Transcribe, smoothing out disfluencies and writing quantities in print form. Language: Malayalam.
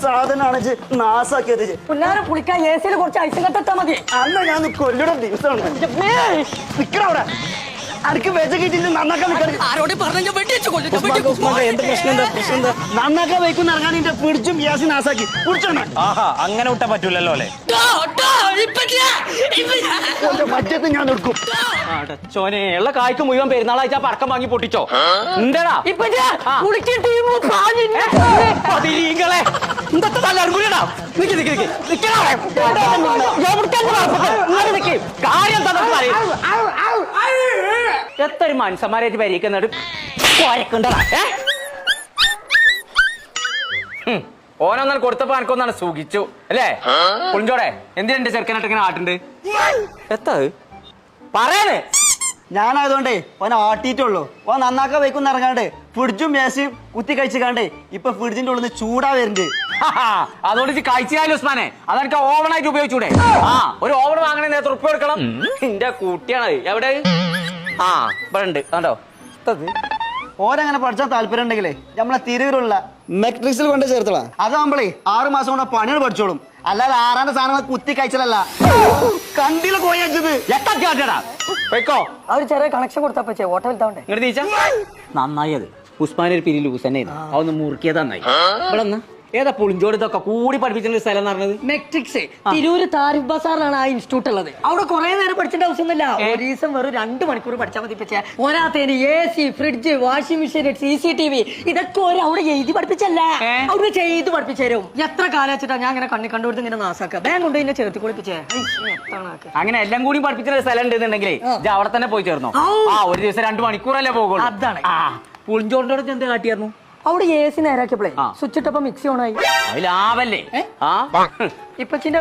സാധനമാണ് നാസാക്കിയത്. പിള്ളേരെ കുളിക്കാൻ AC കുറച്ച് ഐസ് കെട്ടിട്ടാ മതി. അന്ന് ഞാൻ കൊല്ലുടെ ദിവസമാണ്. നിക്കണവിടെ അനക്ക് വെച്ചകിട്ടിട്ട് നന്നാക്കാൻ നന്നാക്കാൻ വയ്ക്കുന്ന ഇറങ്ങാൻ എന്റെ പിടിച്ചും ഗ്യാസ് നാസാക്കി കുടിച്ചോണ. ആഹാ അങ്ങനെ വിട്ടാ പറ്റൂലല്ലോ അല്ലേ? ബഡ്ജറ്റ് ഞാൻ എടുക്കും. ചോനെ ഉള്ള കായ്ക്ക് മുഴുവൻ പെരുന്നാളാഴ്ച പടക്കം വാങ്ങി പൊട്ടിച്ചോ? എന്താടാ എത്ര മനുഷ്യന്മാരായിട്ട് വരിക്കുന്നത് ഓനൊന്നാണ് കൊടുത്തപ്പോ എനക്കൊന്നാണ് സുഖിച്ചു അല്ലേ? പുളിഞ്ചോടെ എന്തിനാ എന്റെ ചെറുക്കനായിട്ട് ഇങ്ങനെ ആട്ടുണ്ട്? എത്താ പറയാനേ ഞാനായതുകൊണ്ടേ ഓൻ ആട്ടിയിട്ടുള്ളൂ. ഓൻ നന്നാക്കാൻ വയ്ക്കുന്ന ഇറങ്ങാണ്ട് ഫ്രിഡ്ജും മേശയും കുത്തി കഴിച്ചിക്കാണ്ടേ ഇപ്പൊ ഫ്രിഡ്ജിന്റെ ഉള്ളിൽ നിന്ന് ചൂടാ വരുന്നുണ്ട്. അതുകൊണ്ട് കഴിച്ചാലും ഉസ്മാനെ അതെനിക്ക് ഓവണായിട്ട് ഉപയോഗിച്ചൂടെ? ആ ഒരു ഓവൺ വാങ്ങണേ നേരത്തെ ഉറുപ്പ് കൊടുക്കണം. എന്റെ കുട്ടിയാണ് എവിടെ? ആ ഇവിടെ ഉണ്ട് കണ്ടോ. ഓരങ്ങനെ പഠിച്ചാൽ താല്പര്യം ഉണ്ടെങ്കിലേ നമ്മളെ തിരൂരുള്ള മെട്രിക്സിൽ കൊണ്ട് ചേർത്തോളാം. അതാകുമ്പോളേ 6 മാസം കൊണ്ട് പണികൾ പഠിച്ചോളും. അല്ലാതെ ആറാന്റെ സാധനങ്ങൾ കുത്തി കഴിച്ചതല്ല. കണ്ടില്ല കോയച്ചത് വെക്കോ. അവര് ചെറിയ കണക്ഷൻ കൊടുത്താ ഓട്ടോ വലുതാവണ്ടേ? ഇങ്ങോട്ട് തീച്ച നന്നായി. അത് ഉസ്മാൻ ഒരു പിരി ലൂസ് തന്നെ അതൊന്ന് മുറുക്കിയത് നന്നായി. ഇവിടെ ഒന്ന് ഏതാ പുളിഞ്ചോട് ഇതൊക്കെ കൂടി പഠിപ്പിച്ച സ്ഥലം എന്ന് പറഞ്ഞത്? മെട്രിക്സ് തിരൂര് താരിഫ് ബസാറിലാണ് ആ ഇൻസ്റ്റിറ്റ്യൂട്ട് ഉള്ളത്. അവിടെ കുറെ നേരം പഠിച്ചിട്ട് ആവശ്യമൊന്നുമില്ല. ഒരു ദിവസം വെറും 2 മണിക്കൂർ പഠിച്ചാൽ മതി. പോരാത്തതിന് AC, fridge, washing machine, CCTV ഇതൊക്കെ അവിടെ എഴുതി പഠിപ്പിച്ചല്ല, അവിടെ ചെയ്ത് പഠിപ്പിച്ചു തരും. എത്ര കാലം വെച്ചിട്ടാ ഞാൻ അങ്ങനെ കണ്ടുകൊടുത്ത് ഇങ്ങനെ നാസാക്കുക. ബാങ്ക് കൊണ്ട് ഇതിനെ ചേർത്തി കുളിപ്പിച്ചേ. അങ്ങനെ എല്ലാം കൂടി പഠിപ്പിച്ച സ്ഥലം ഉണ്ടെന്നുണ്ടെങ്കിലേ അവിടെ തന്നെ പോയി ചേർന്നു. ആ ഒരു ദിവസം 2 മണിക്കൂറല്ലേ പോകുള്ളൂ. അതാണ് പുളിഞ്ചോടിനോട് എന്താ കാട്ടിയായിരുന്നു? അവിടെ AC നേരാക്കിയപ്പോഴേ സ്വിച്ച് ഇട്ടപ്പോ മിക്സി ഓണായി. ലാഭല്ലേ? ഇപ്പച്ചിന്റെ